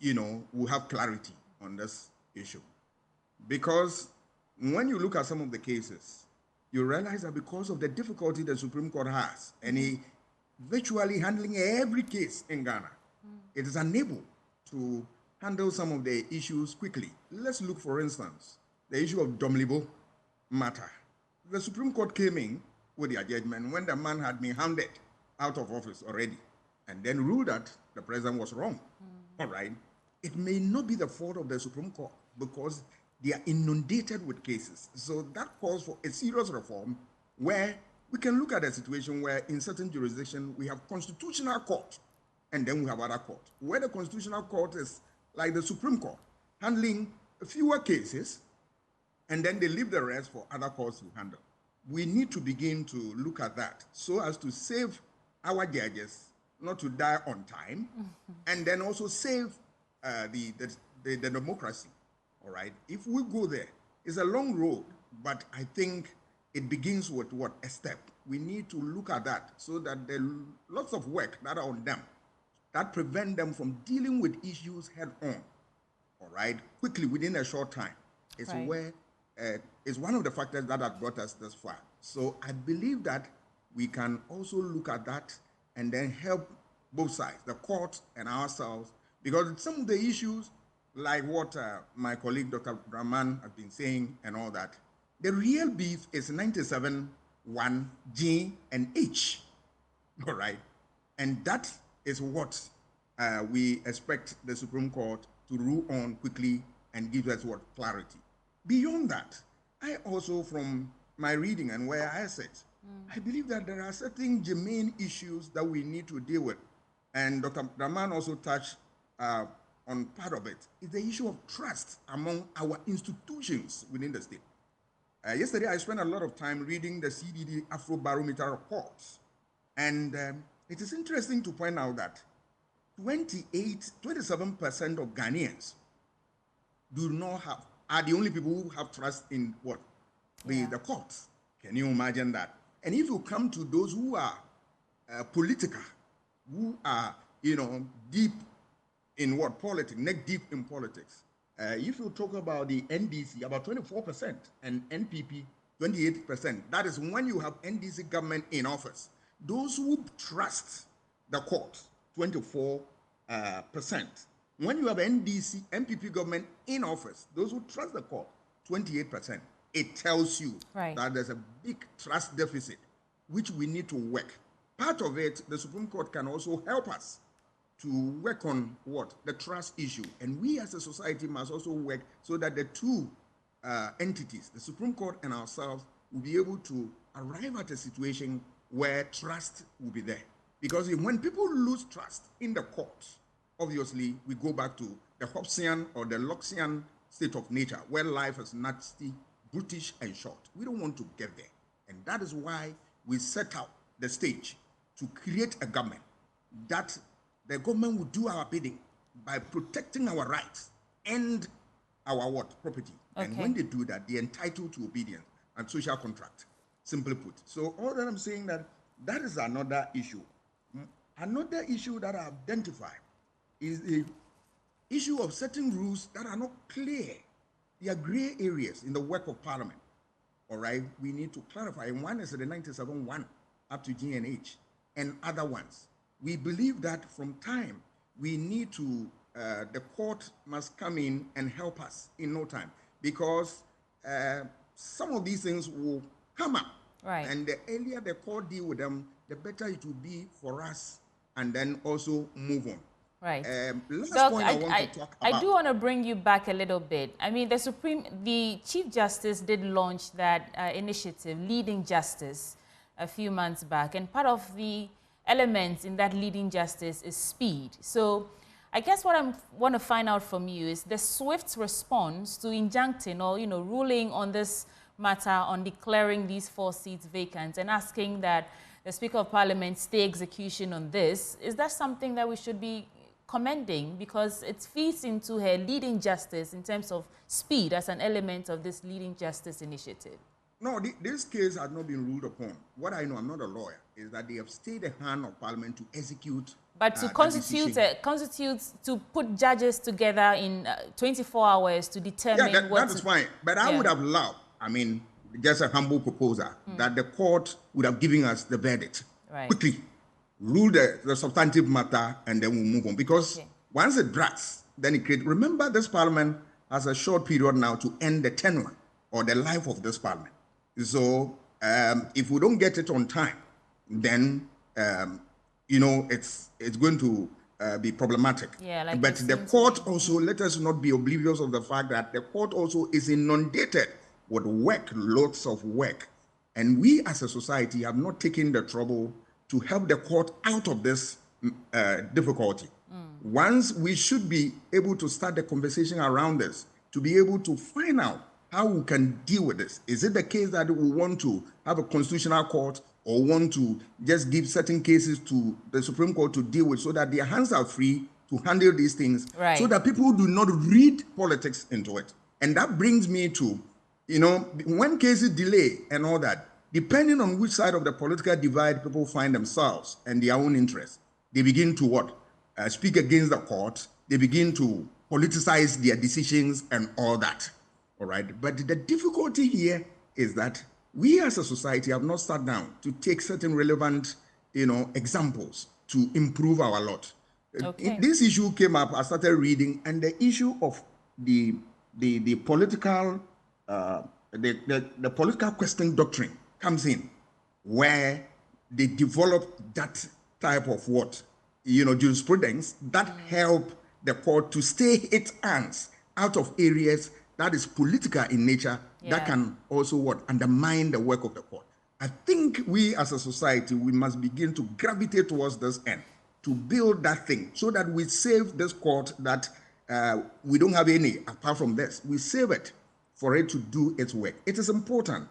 S5: we'll have clarity on this issue. Because when you look at some of the cases, you realize that because of the difficulty the Supreme Court has, and virtually handling every case in Ghana, it is unable to handle some of the issues quickly. Let's look, for instance, the issue of Domlibo matter. The Supreme Court came in with their judgment when the man had been hounded out of office already, and then ruled that the president was wrong. All right. It may not be the fault of the Supreme Court because they are inundated with cases. So that calls for a serious reform where we can look at a situation where in certain jurisdictions we have constitutional court and then we have other court, where the constitutional court is like the Supreme Court, handling fewer cases, and then they leave the rest for other courts to handle. We need to begin to look at that so as to save our judges not to die on time, and then also save the democracy. All right. If we go there, it's a long road, but I think it begins with what? A step. We need to look at that so that there are lots of work that are on them that prevent them from dealing with issues head on. All right. Quickly within a short time. It's where it's one of the factors that have brought us this far. So I believe that we can also look at that and then help both sides, the court and ourselves, because some of the issues, like what my colleague Dr. Rahman has been saying and all that, the real beef is 97(1) G and H, all right? And that is what we expect the Supreme Court to rule on quickly and give us what? Clarity. Beyond that, I also, from my reading and where I sit, I believe that there are certain germane issues that we need to deal with. And Dr. Rahman also touched on part of it, is the issue of trust among our institutions within the state. Yesterday, I spent a lot of time reading the CDD Afrobarometer reports. And it is interesting to point out that 27% of Ghanaians are the only people who have trust in what? The courts. Can you imagine that? And if you come to those who are political, who are, deep in what? Politics, neck deep in politics. If you talk about the NDC, about 24%, and NPP, 28%. That is when you have NDC government in office. Those who trust the court, 24%. when you have NDC MPP government in office, those who trust the court, 28%, it tells you that there's a big trust deficit, which we need to work. Part of it, the Supreme Court can also help us to work on what? The trust issue. And we as a society must also work so that the two entities, the Supreme Court and ourselves, will be able to arrive at a situation where trust will be there. Because when people lose trust in the courts, obviously we go back to the Hobbesian or the Lockean state of nature, where life is nasty, brutish, and short. We don't want to get there. And that is why we set out the stage to create a government that the government will do our bidding by protecting our rights and our what? Property. Okay. And when they do that, they're entitled to obedience and social contract, simply put. So all that I'm saying that is another issue. Another issue that I identify is the issue of certain rules that are not clear. There are gray areas in the work of Parliament. All right, we need to clarify. And one is the 97-1 up to G&H and other ones. We believe that from time we need to, the court must come in and help us in no time, because some of these things will come up. Right. And the earlier the court deal with them, the better it will be for us, and then also move on. Right.
S1: Doc, I do want to bring you back a little bit. I mean, the Chief Justice did launch that initiative, Leading Justice, a few months back. And part of the elements in that Leading Justice is speed. So I guess what I want to find out from you is the swift response to injuncting or, ruling on this matter on declaring these 4 seats vacant and asking that the Speaker of Parliament stay execution on this. Is that something that we should be commending, because it feeds into her Leading Justice in terms of speed as an element of this Leading Justice initiative?
S5: No, this case has not been ruled upon. What I know, I'm not a lawyer, is that they have stayed the hand of Parliament to execute.
S1: But to to put judges together in 24 hours to determine
S5: that is fine. But I would have loved, just a humble proposal, that the court would have given us the verdict quickly, rule the substantive matter, and then we'll move on. Because once it drags, then it creates. Remember, this Parliament has a short period now to end the tenure or the life of this Parliament. So if we don't get it on time, then it's going to be problematic. Yeah, but the court also, let us not be oblivious of the fact that the court also is inundated with work, lots of work. And we as a society have not taken the trouble to help the court out of this difficulty. Once we should be able to start the conversation around this, to be able to find out how we can deal with this. Is it the case that we want to have a constitutional court, or want to just give certain cases to the Supreme Court to deal with, so that their hands are free to handle these things, so that people do not read politics into it? And that brings me to, when cases delay and all that, depending on which side of the political divide people find themselves and their own interests, they begin to what? Speak against the court. They begin to politicize their decisions and all that. All right. But the difficulty here is that we as a society have not sat down to take certain relevant, examples to improve our lot. Okay. This issue came up, I started reading, and the issue of the political, the political question doctrine comes in, where they develop that type of jurisprudence that help the court to stay its hands out of areas that is political in nature, that can also undermine the work of the court. I think we as a society, we must begin to gravitate towards this end, to build that thing, so that we save this court that we don't have any apart from this. We save it for it to do its work. It is important.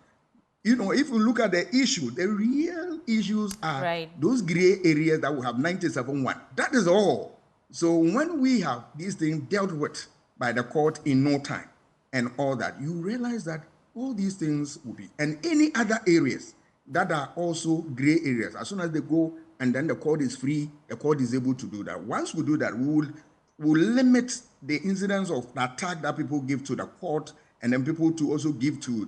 S5: If we look at the issue, the real issues are those gray areas that we have 97-1. That is all. So when we have these things dealt with by the court in no time and all that, you realize that all these things will be, and any other areas that are also gray areas, as soon as they go and then the court is free, the court is able to do that. Once we do that, we will limit the incidence of the attack that people give to the court, and then people to also give to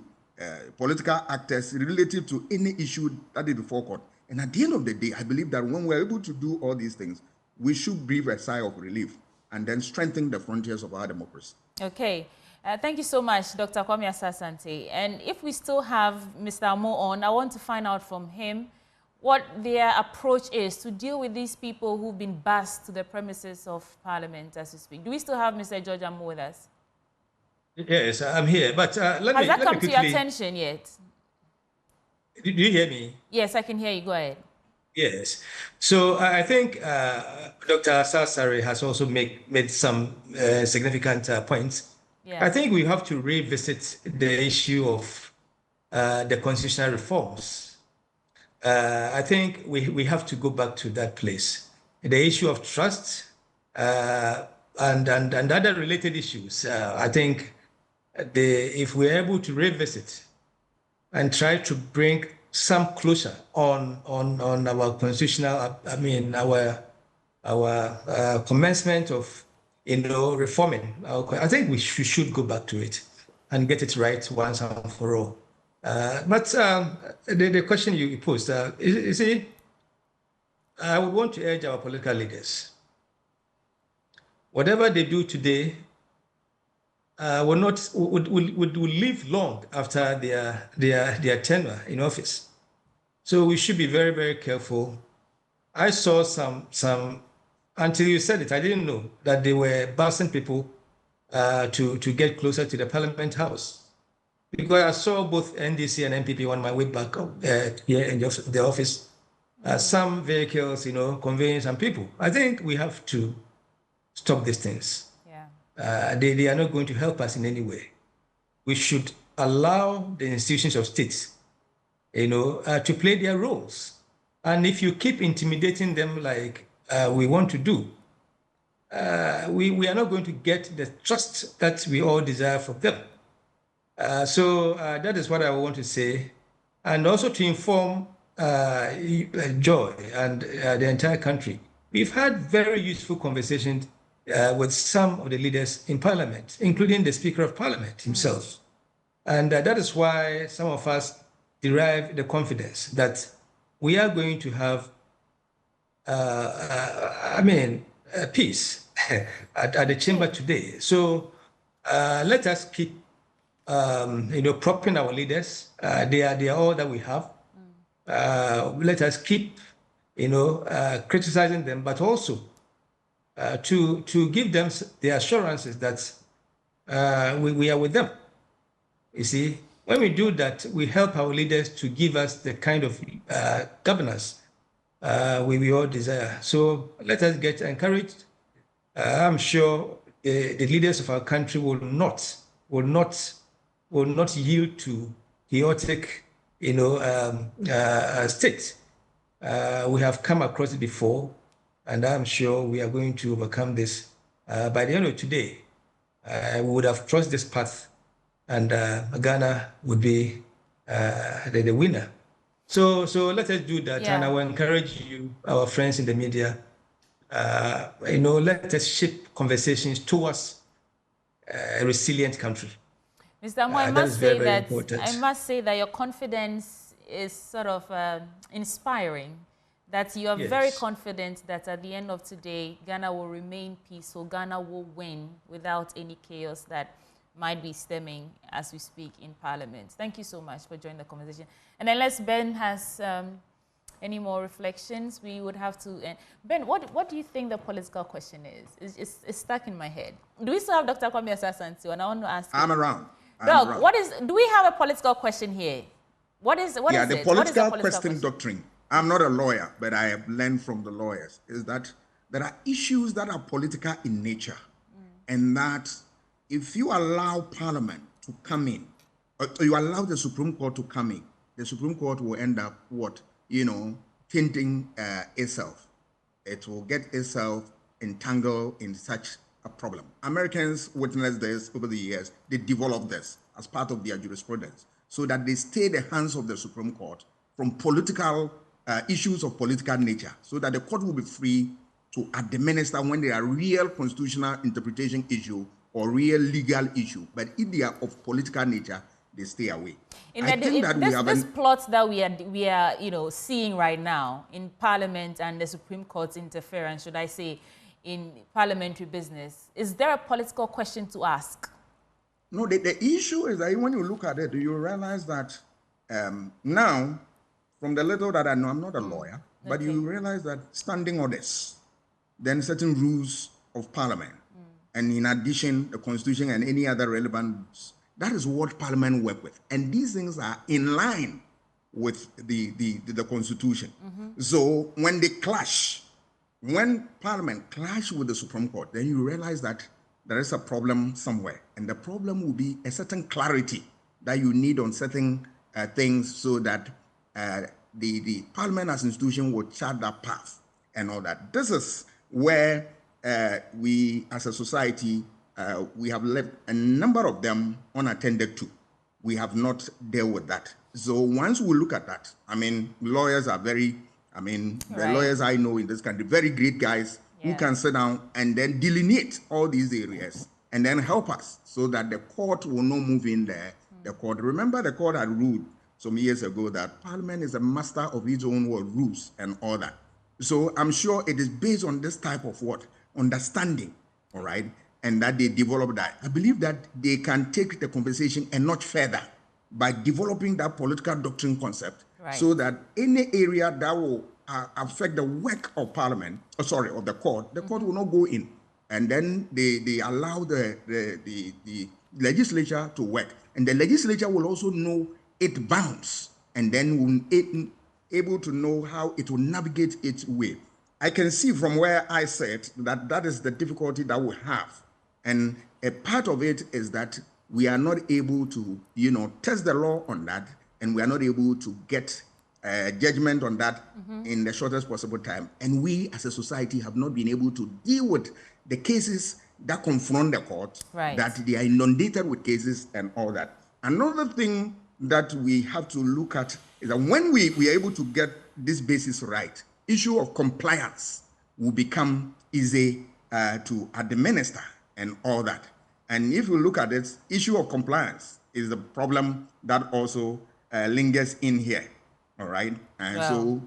S5: political actors relative to any issue that is before court. And at the end of the day, I believe that when we're able to do all these things, we should breathe a sigh of relief and then strengthen the frontiers of our democracy.
S1: Okay. Thank you so much, Dr. Kwame Asah-Asante. And if we still have Mr. Amo on, I want to find out from him what their approach is to deal with these people who've been bussed to the premises of Parliament as we speak. Do we still have Mr. George Amo with us?
S6: Yes, I'm here. But
S1: Has that come to your attention yet?
S6: Do you hear me?
S1: Yes, I can hear you. Go ahead.
S6: Yes. So I think Dr. Asah-Asare has also made some significant points.
S1: Yeah.
S6: I think we have to revisit the issue of the constitutional reforms. I think we have to go back to that place. The issue of trust and other related issues. I think if we're able to revisit and try to bring some closure on our constitutional, our commencement of reforming. I think we should go back to it and get it right once and for all. But the question you posed, you see, I would want to urge our political leaders, whatever they do today would live long after their tenure in office. So we should be very, very careful. I saw some until you said it, I didn't know that they were busing people to get closer to the Parliament House. Because I saw both NDC and MPP on my way back here in the office, some vehicles, conveying some people. I think we have to stop these things. Yeah. They are not going to help us in any way. We should allow the institutions of states, to play their roles. And if you keep intimidating them like we want to do, we are not going to get the trust that we all desire from them. So that is what I want to say. And also to inform Joy and the entire country. We've had very useful conversations with some of the leaders in Parliament, including the Speaker of Parliament himself. And that is why some of us derive the confidence that we are going to have peace at the chamber today. So let us keep, propping our leaders. They are all that we have. Let us keep, criticizing them, but also to give them the assurances that we are with them. You see, when we do that, we help our leaders to give us the kind of governance we all desire. So let us get encouraged. I'm sure the leaders of our country will not yield to chaotic, state. We have come across it before, and I'm sure we are going to overcome this. By the end of today, we would have crossed this path, and Ghana would be the winner. So let us do that, and I will encourage you, our friends in the media, let us shape conversations towards a resilient country.
S1: Mr. Amo, I must say that your confidence is sort of inspiring, that you are very confident that at the end of today, Ghana will remain peaceful, Ghana will win without any chaos that might be stemming as we speak in Parliament. Thank you so much for joining the conversation. And unless Ben has any more reflections, we would have to end. Ben, what do you think the political question is? It's stuck in my head. Do we still have Dr. Kwame Asah-Asante? And I want to ask you.
S5: I'm around.
S1: Doug, do we have a political question here? What is it?
S5: The political question doctrine. I'm not a lawyer, but I have learned from the lawyers, is that there are issues that are political in nature, and that if you allow Parliament to come in, or you allow the Supreme Court to come in, the Supreme Court will end up tainting itself. It will get itself entangled in such a problem. Americans witnessed this over the years. They developed this as part of their jurisprudence so that they stay the hands of the Supreme Court from political issues of political nature, so that the court will be free to administer when there are real constitutional interpretation issue or real legal issue. But if they are of political nature, they stay away.
S1: This plot that we are seeing right now in Parliament and the Supreme Court's interference, should I say, in parliamentary business. Is there a political question to ask?
S5: No, the issue is that when you look at it, you realize that now, from the little that I know, I'm not a lawyer, but you realize that standing orders, then certain rules of parliament, and in addition, the constitution and any other relevant rules, that is what parliament work with. And these things are in line with the constitution. So when they clash, when parliament clash with the Supreme Court, then you realize that there is a problem somewhere. And the problem will be a certain clarity that you need on certain things so that the parliament as institution will chart that path and all that. This is where we as a society, we have left a number of them unattended to. We have not dealt with that. So once we look at that, I mean, lawyers are very, the lawyers I know in this country, very great guys who can sit down and then delineate all these areas and then help us so that the court will not move in there. The court, remember the court had ruled some years ago that parliament is a master of its own rules and all that. So I'm sure it is based on this type of understanding, all right, and that they develop that. I believe that they can take the conversation a notch further by developing that political doctrine concept, so that any area that will affect the work of parliament, of the court will not go in. And then they allow the legislature to work. And the legislature will also know its bounds, and then will able to know how it will navigate its way. I can see from where I said that is the difficulty that we have. And a part of it is that we are not able to, test the law on that, and we are not able to get judgment on that in the shortest possible time. And we as a society have not been able to deal with the cases that confront the court, that they are inundated with cases and all that. Another thing that we have to look at is that when we are able to get this basis right, issue of compliance will become easy to administer and all that. And if you look at it, issue of compliance is the problem that also lingers in here, all right? And so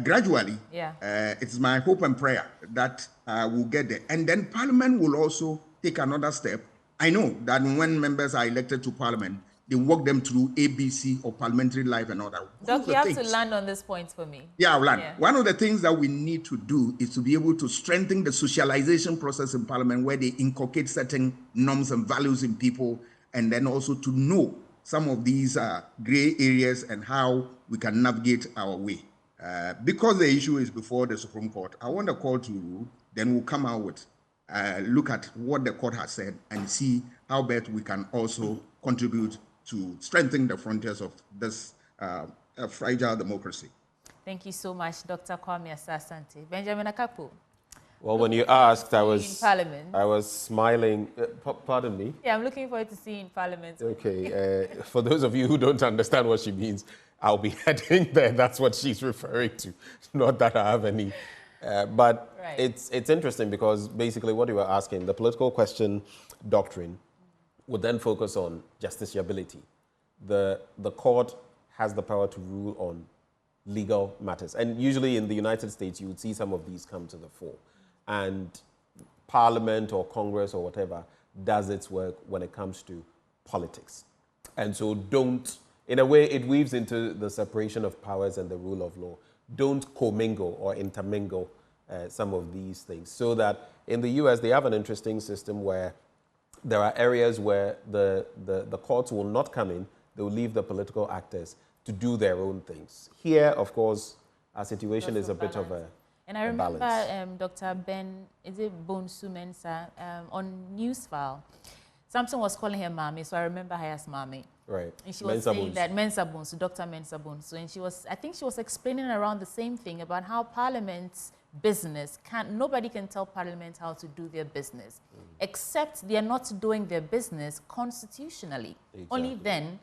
S5: gradually, it's my hope and prayer that we'll get there. And then Parliament will also take another step. I know that when members are elected to Parliament, they walk them through ABC or parliamentary life and all that.
S1: Doc, you have to land on this point for me.
S5: Yeah, I'll land. One of the things that we need to do is to be able to strengthen the socialization process in Parliament, where they inculcate certain norms and values in people, and then also to know some of these gray areas and how we can navigate our way. Because the issue is before the Supreme Court, I want the court to rule, then we'll come out with, look at what the court has said and see how best we can also contribute to strengthen the frontiers of this fragile democracy.
S1: Thank you so much, Dr. Kwame Asah-Asante. Benjamin Akapo.
S4: Well, when you asked, I was smiling. Pardon me?
S1: Yeah, I'm looking forward to seeing Parliament.
S4: Okay. For those of you who don't understand what she means, I'll be heading there. That's what she's referring to. Not that I have any. But it's interesting because basically what you were asking, the political question doctrine, would then focus on justiciability. The court has the power to rule on legal matters. And usually in the United States, you would see some of these come to the fore. And Parliament or Congress or whatever does its work when it comes to politics. And so in a way, it weaves into the separation of powers and the rule of law. Don't commingle or intermingle some of these things. So that in the US, they have an interesting system where there are areas where the courts will not come in. They will leave the political actors to do their own things. Here, of course, our situation is a bit of a
S1: And I remember Dr. Ben, is it Bonsu Mensah, on Newsfile, Samson was calling her Mommy, so I remember her as Mommy.
S4: Right.
S1: And she was saying that Mensah Bonsu, Dr. Mensah Bonsu, and I think she was explaining around the same thing about how Parliament's business nobody can tell Parliament how to do their business, except they are not doing their business constitutionally. Exactly. Only then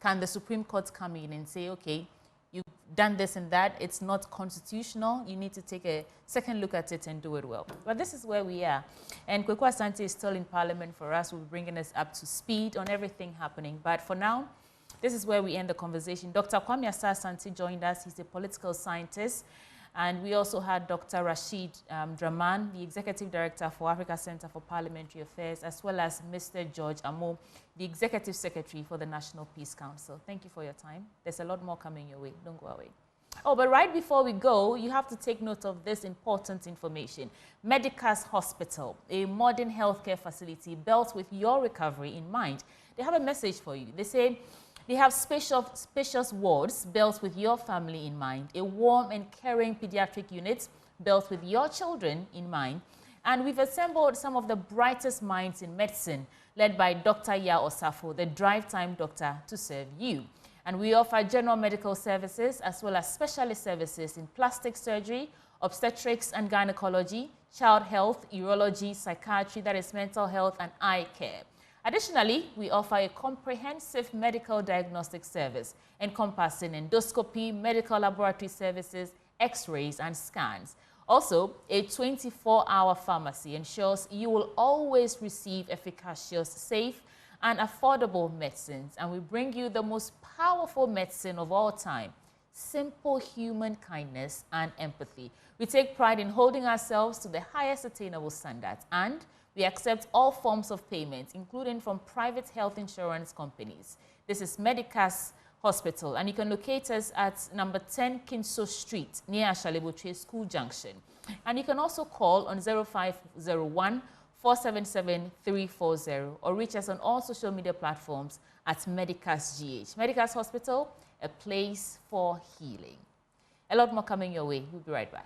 S1: can the Supreme Court come in and say, okay, you've done this and that, it's not constitutional, you need to take a second look at it and do it well. But this is where we are. And Kweku Asante is still in Parliament for us, we'll be bringing us up to speed on everything happening. But for now, this is where we end the conversation. Dr. Kwame Asah-Asante joined us, he's a political scientist. And we also had Dr. Rashid Draman, the Executive Director for Africa Center for Parliamentary Affairs, as well as Mr. George Amo, the Executive Secretary for the National Peace Council. Thank you for your time. There's a lot more coming your way. Don't go away. Oh, but right before we go, you have to take note of this important information. Medicas Hospital, a modern healthcare facility built with your recovery in mind. They have a message for you. They say they have spacious wards built with your family in mind, a warm and caring pediatric unit built with your children in mind, and we've assembled some of the brightest minds in medicine, led by Dr. Ya Osafo, the drive-time doctor, to serve you. And we offer general medical services as well as specialist services in plastic surgery, obstetrics and gynecology, child health, urology, psychiatry, that is mental health, and eye care. Additionally, we offer a comprehensive medical diagnostic service encompassing endoscopy, medical laboratory services, x-rays, and scans. Also, a 24-hour pharmacy ensures you will always receive efficacious, safe, and affordable medicines. And we bring you the most powerful medicine of all time, simple human kindness and empathy. We take pride in holding ourselves to the highest attainable standards, and we accept all forms of payment, including from private health insurance companies. This is Medicas Hospital, and you can locate us at number 10 Kinso Street, near Ashalebotre School Junction. And you can also call on 0501 477 340 or reach us on all social media platforms at Medicas GH. Medicas Hospital, a place for healing. A lot more coming your way. We'll be right back.